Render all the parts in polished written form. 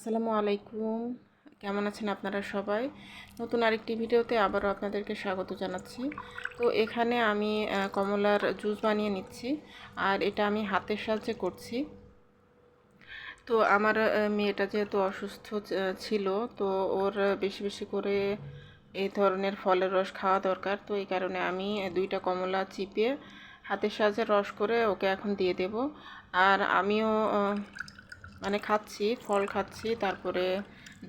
আসসালামু আলাইকুম। কেমন আছেন আপনারা সবাই? নতুন আরেকটি ভিডিওতে আবারও আপনাদেরকে স্বাগত জানাচ্ছি। তো এখানে আমি কমলার জুস বানিয়ে নিচ্ছি, আর এটা আমি হাতের সাহায্যে করছি। তো আমার মেয়েটা যেহেতু অসুস্থ ছিল, তো ওর বেশি বেশি করে এই ধরনের ফলের রস খাওয়া দরকার। তো এই কারণে আমি দুইটা কমলা চিপে হাতের সাহায্যে রস করে ওকে এখন দিয়ে দেব। আর আমিও মানে খাচ্ছি, ফল খাচ্ছি, তারপরে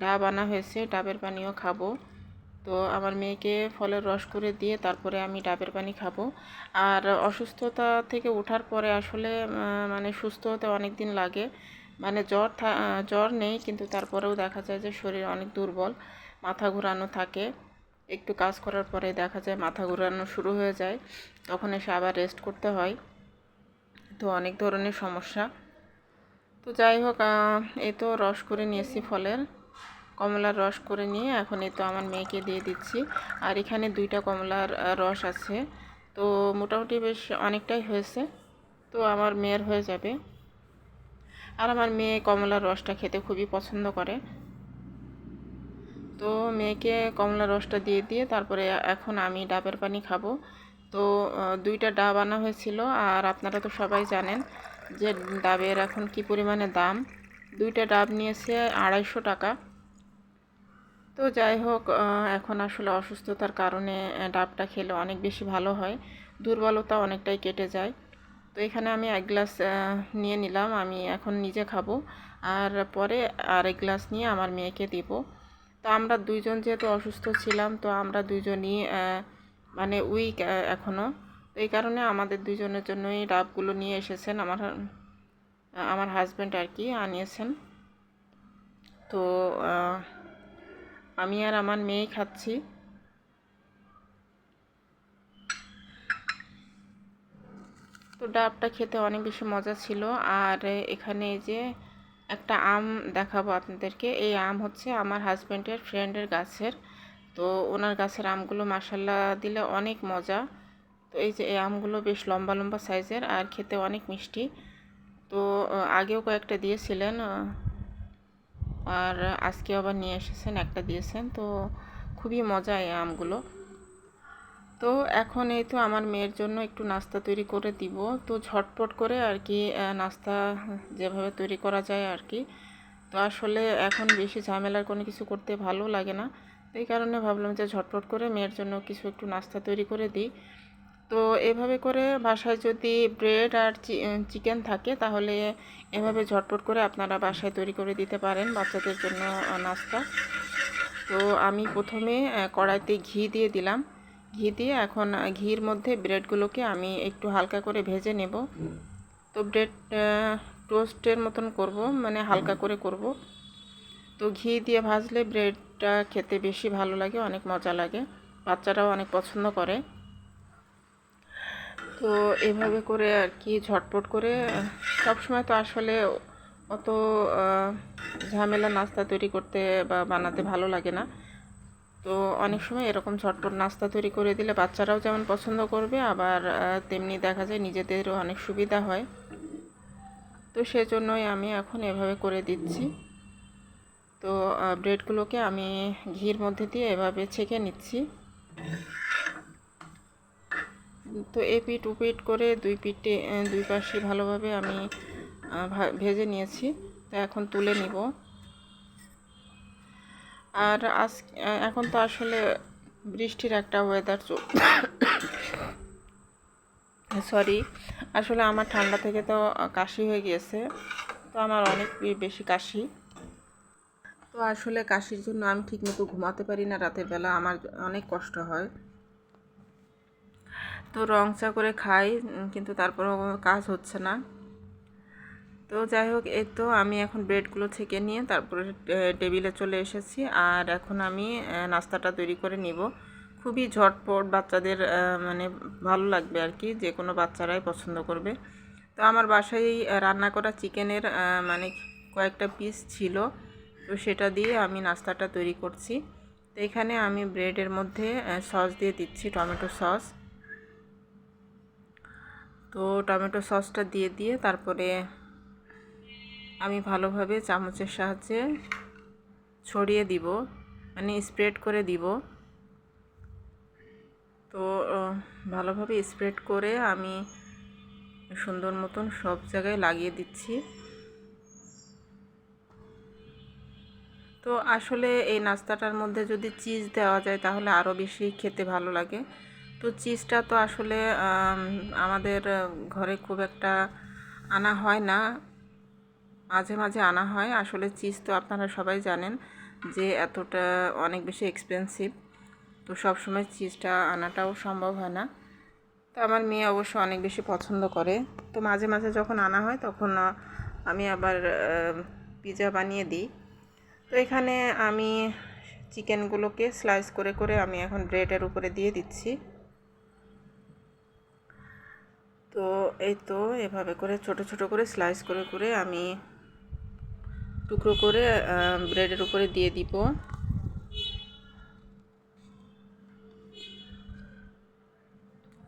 ডাব আনা হয়েছে, ডাবের পানিও খাবো। তো আমার মেয়েকে ফলের রস করে দিয়ে তারপরে আমি ডাবের পানি খাবো। আর অসুস্থতা থেকে ওঠার পরে আসলে মানে সুস্থ হতে অনেক দিন লাগে। মানে জ্বর নেই, কিন্তু তারপরেও দেখা যায় যে শরীর অনেক দুর্বল, মাথা ঘোরানো থাকে। একটু কাজ করার পরে দেখা যায় মাথা ঘোরানো শুরু হয়ে যায়, তখন এসে আবার রেস্ট করতে হয়। তো অনেক ধরনের সমস্যা। তো যাই হোক, এই তো রস করে নিয়েছি, ফলের কমলার রস করে নিয়ে এখন এই তো আমার মেয়েকে দিয়ে দিচ্ছি। আর এখানে দুইটা কমলার রস আছে, তো মোটামুটি বেশ অনেকটাই হয়েছে। তো আমার মেয়ের হয়ে যাবে। আর আমার মেয়ে কমলার রসটা খেতে খুবই পছন্দ করে। তো মেয়েকে কমলার রসটা দিয়ে দিয়ে তারপরে এখন আমি ডাবের পানি খাবো। তো দুইটা ডাব আনা হয়েছিল, আর আপনারা তো সবাই জানেন যে ডাবের এখন কি পরিমাণে দাম। দুইটা ডাব নিয়েছে 250 টাকা। তো যাই হোক, এখন আসলে অসুস্থতার কারণে ডাবটা খেলে অনেক বেশি ভালো হয়, দুর্বলতা অনেকটাই কেটে যায়। তো এখানে আমি 1 গ্লাস নিয়ে নিলাম, আমি এখন নিজে খাবো, আর পরে আরেক গ্লাস নিয়ে আমার মেয়েকে দিব। তো আমরা দুইজন যেহেতু অসুস্থ ছিলাম, তো আমরা দুইজনই মানে উইক এখনও। তো এই কারণে আমাদের দুইজনের জন্যই ডাবগুলো নিয়ে এসেছেন আমার আমার হাজব্যান্ড আর কি আনিয়েছেন। তো আমি আর আমার মেয়ে খাচ্ছি। তো ডাবটা খেতে অনেক বেশি মজা ছিল। আর এখানে এই যে একটা আম দেখাবো আপনাদেরকে। এই আম হচ্ছে আমার হাজব্যান্ডের ফ্রেন্ডের গাছের। তো ওনার গাছের আমগুলো মাশাল্লাহ দিলে অনেক মজা। তো এই যে এই আমগুলো বেশ লম্বা লম্বা সাইজের, আর খেতে অনেক মিষ্টি। তো আগেও কয়েকটা দিয়েছিলেন, আর আজকে আবার নিয়ে এসেছেন, একটা দিয়েছেন। তো খুবই মজা এই আমগুলো। তো এখন এই তো আমার মেয়ের জন্য একটু নাস্তা তৈরি করে দিব। তো ঝটপট করে আর কি নাস্তা যেভাবে তৈরি করা যায় আর কি। তো আসলে এখন বেশি ঝামেলার কোনো কিছু করতে ভালো লাগে না। তো এই কারণে ভাবলাম যে ঝটপট করে মেয়ের জন্য কিছু একটু নাস্তা তৈরি করে দিই। তো এভাবে করে বাসায় যদি ব্রেড আর চিকেন থাকে, তাহলে এভাবে ঝটপট করে আপনারা বাসায় তৈরি করে দিতে পারেন বাচ্চাদের জন্য নাস্তা। তো আমি প্রথমে কড়াইতে ঘি দিয়ে দিলাম। ঘি দিয়ে এখন ঘির মধ্যে ব্রেডগুলোকে আমি একটু হালকা করে ভেজে নেব। তো ব্রেড টোস্টের মতন করব, মানে হালকা করে করব। তো ঘি দিয়ে ভাজলে ব্রেডটা খেতে বেশি ভালো লাগে, অনেক মজা লাগে, বাচ্চারাও অনেক পছন্দ করে। তো এভাবে করে আর কি ঝটপট করে, সবসময় তো আসলে অত ঝামেলা নাস্তা তৈরি করতে বা বানাতে ভালো লাগে না। তো অনেক সময় এরকম ঝটপট নাস্তা তৈরি করে দিলে বাচ্চারাও যেমন পছন্দ করবে, আবার তেমনি দেখা যায় নিজেদেরও অনেক সুবিধা হয়। তো সেজন্যই আমি এখন এভাবে করে দিচ্ছি। তো ব্রেডগুলোকে আমি ঘির মধ্যে দিয়ে এভাবে ছেঁকে নিচ্ছি। তো এপিট উপিট করে দুই পাশে ভালোভাবে আমি ভেজে নিয়েছি। তো এখন তুলে নিব। আর এখন তো আসলে বৃষ্টির একটা ওয়েদার সরি, আসলে আমার ঠান্ডা থেকে তো কাশি হয়ে গিয়েছে। তো আমার অনেক বেশি কাশি। তো আসলে কাশির জন্য আমি ঠিকমতো ঘুমাতে পারি না রাতের বেলা, আমার অনেক কষ্ট হয়। তো রং চা করে খাই, কিন্তু তারপরেও কাজ হচ্ছে না। তো যাই হোক, এই তো আমি এখন ব্রেডগুলো ছেঁকে নিয়ে তারপরে টেবিলে চলে এসেছি। আর এখন আমি নাস্তাটা তৈরি করে নিব। খুবই ঝটপট, বাচ্চাদের মানে ভালো লাগবে আর কি, যে কোনো বাচ্চারাই পছন্দ করবে। তো আমার বাসায় রান্না করা চিকেনের মানে কয়েকটা পিস ছিল, তো সেটা দিয়ে আমি নাস্তাটা তৈরি করছি। তো এখানে আমি ব্রেডের মধ্যে সস দিয়ে দিচ্ছি, টমেটো সস। তো টমেটো সসটা দিয়ে দিয়ে তারপরে আমি ভালোভাবে চামচের সাহায্যে ছড়িয়ে দিব, মানে স্প্রেড করে দিব। তো ভালোভাবে স্প্রেড করে আমি সুন্দর মতন সব জায়গায় লাগিয়ে দিচ্ছি। তো আসলে এই নাস্তাটার মধ্যে যদি চিজ দেওয়া যায় তাহলে আরও বেশি খেতে ভালো লাগে। তো চিজটা তো আসলে আমাদের ঘরে খুব একটা আনা হয় না, মাঝে মাঝে আনা হয়। আসলে চিজ তো আপনারা সবাই জানেন যে এতটা অনেক বেশি এক্সপেন্সিভ, তো সবসময় চিজটা আনাটাও সম্ভব হয় না। তো আমার মেয়ে অবশ্য অনেক বেশি পছন্দ করে, তো মাঝে মাঝে যখন আনা হয় তখন আমি আবার পিৎজা বানিয়ে দিই। তো এখানে আমি চিকেনগুলোকে স্লাইস করে করে আমি এখন ব্রেডের উপরে দিয়ে দিচ্ছি। তো এই তো এভাবে করে ছোট ছোট করে স্লাইস করে করে আমি টুকরো করে ব্রেডের উপরে দিয়ে দিব।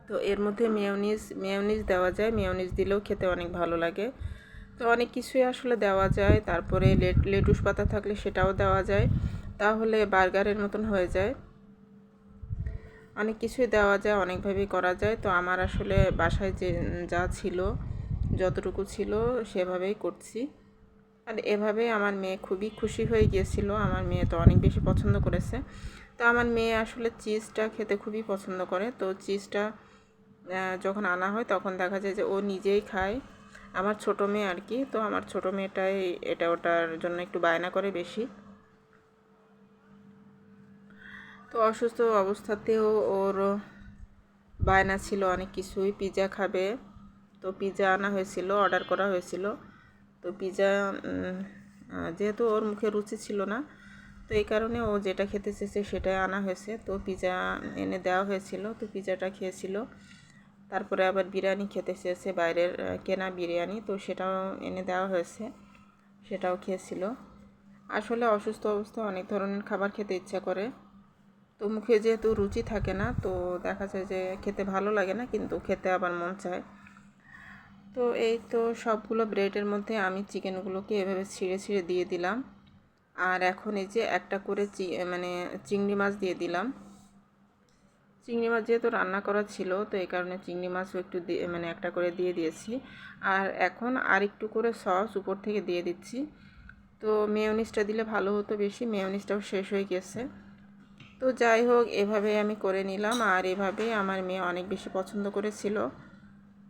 তো এর মধ্যে মেয়োনিজ দেওয়া যায়, মেয়োনিজ দিলেও খেতে অনেক ভালো লাগে। তো অনেক কিছুই আসলে দেওয়া যায়, তারপরে লেটুস পাতা থাকলে সেটাও দেওয়া যায়, তাহলে বার্গারের মতন হয়ে যায়। অনেক কিছুই দেওয়া যায়, অনেকভাবেই করা যায়। তো আমার আসলে বাসায় যা ছিল, যতটুকু ছিল সেভাবেই করছি। আর এভাবে আমার মেয়ে খুবই খুশি হয়ে গিয়েছিল। আমার মেয়ে তো অনেক বেশি পছন্দ করেছে। তো আমার মেয়ে আসলে চিজটা খেতে খুবই পছন্দ করে। তো চিজটা যখন আনা হয় তখন দেখা যায় যে ও নিজেই খায়, আমার ছোট মেয়ে আর কি। তো আমার ছোট মেয়েটাই এটা ওটার জন্য একটু বায়না করে বেশি। তো অসুস্থ অবস্থাতেও ওর বায়না ছিল অনেক কিছুই, পিৎজা খাবে। তো পিৎজা আনা হয়েছিল, অর্ডার করা হয়েছিল। তো পিৎজা যেহেতু ওর মুখে রুচি ছিল না, তো এই কারণে ও যেটা খেতে চেয়েছে সেটাই আনা হয়েছে। তো পিৎজা এনে দেওয়া হয়েছিল, তো পিৎজাটা খেয়েছিল। তারপরে আবার বিরিয়ানি খেতে চেয়েছে, বাইরের কেনা বিরিয়ানি, তো সেটাও এনে দেওয়া হয়েছে, সেটাও খেয়েছিল। আসলে অসুস্থ অবস্থায় অনেক ধরনের খাবার খেতে ইচ্ছা করে। তো মুখে যেহেতু রুচি থাকে না, তো দেখা যায় যে খেতে ভালো লাগে না, কিন্তু খেতে আবার মন চায়। তো এই তো সবগুলো ব্রেডের মধ্যে আমি চিকেনগুলোকে এভাবে ছিঁড়ে ছিঁড়ে দিয়ে দিলাম। আর এখন এই যে একটা করে মানে চিংড়ি মাছ দিয়ে দিলাম। চিংড়ি মাছ যেহেতু রান্না করা ছিল, তো এই কারণে চিংড়ি মাছও একটু মানে একটা করে দিয়ে দিয়েছি। আর এখন আর একটু করে সস উপর থেকে দিয়ে দিচ্ছি। তো মেয়োনিজটা দিলে ভালো হতো বেশি, মেয়োনিজটাও শেষ হয়ে গেছে। তো যাই হোক, এভাবে আমি করে নিলাম, আর এভাবেই আমার মেয়ে অনেক বেশি পছন্দ করেছিল।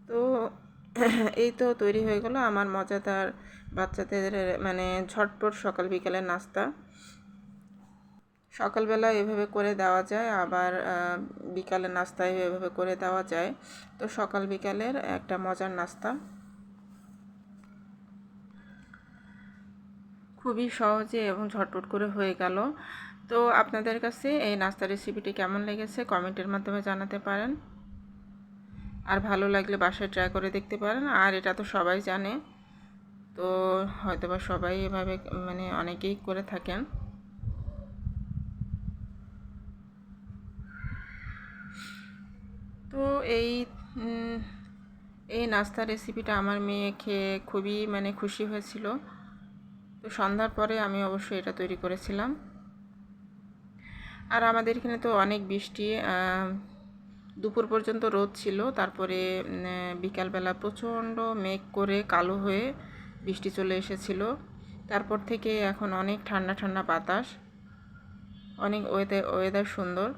তো এই তো তৈরি হয়ে গেল আমার মজাদার বাচ্চাদের মানে ঝটপট সকাল বিকালের নাস্তা। সকালবেলা এভাবে করে দেওয়া যায়, আবার বিকালের নাস্তায় এভাবে করে দেওয়া যায়। তো সকাল বিকালের একটা মজার নাস্তা, খুবই সহজে এবং ঝটপট করে হয়ে গেল। তো আপনাদের কাছে এই নাস্তা রেসিপিটি কেমন লেগেছে কমেন্টের মাধ্যমে জানাতে পারেন। আর ভালো লাগলে বাসায় ট্রাই করে দেখতে পারেন। আর এটা তো সবাই জানে, তো হয়তোবা সবাই এভাবে মানে অনেকেই করে থাকেন। তো এই নাস্তা রেসিপিটা আমার মেয়ে খেয়ে খুবই মানে খুশি হয়েছিল। তো সন্ধ্যার পরে আমি অবশ্যই এটা তৈরি করেছিলাম। আর আমাদের এখানে তো অনেক বৃষ্টি, দুপুর পর্যন্ত রোদ ছিল, তারপরে বিকালবেলা প্রচণ্ড মেঘ করে কালো হয়ে বৃষ্টি চলে এসেছিল। তারপর থেকে এখন অনেক ঠান্ডা ঠান্ডা বাতাস, অনেক ওয়েদার সুন্দর।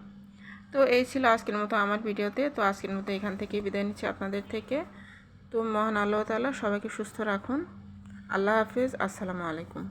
তো এই ছিল আজকের মতো আমার ভিডিওতে। তো আজকের মতো এখান থেকে বিদায় নিচ্ছি আপনাদের থেকে। তো মহান আল্লাহ তাআলা সবাইকে সুস্থ রাখুন। আল্লাহ হাফিজ, আসসালামু আলাইকুম।